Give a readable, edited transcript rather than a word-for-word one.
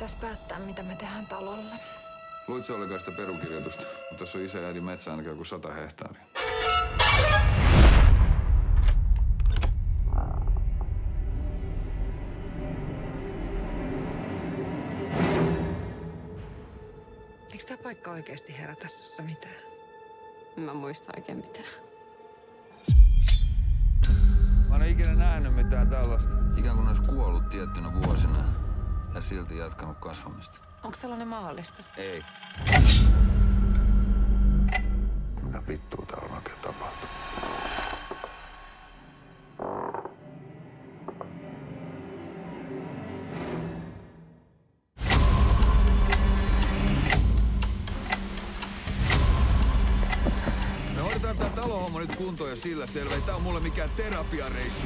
pitäisi päättää, mitä me tehdään talolle. Luitko ollenkaan sitä perukirjoitusta? Mutta tässä on isä ja äidin metsä ainakin joku 100 hehtaaria. Eikö tää paikka oikeasti herätä sussa mitään? Mä muista oikein mitään. Mä en ole ikinä nähnyt mitään tällaista. Ikään kuin olisi kuollut tiettynä vuosina ja silti jatkanut kasvamista. Onko sellainen mahdollista? Ei. Mitä vittua täällä on oikein tapahtunut? Me hoidetaan tää talohomma nyt kuntoon ja sillä selvä. Ei tää on mulle mikään terapiareissu.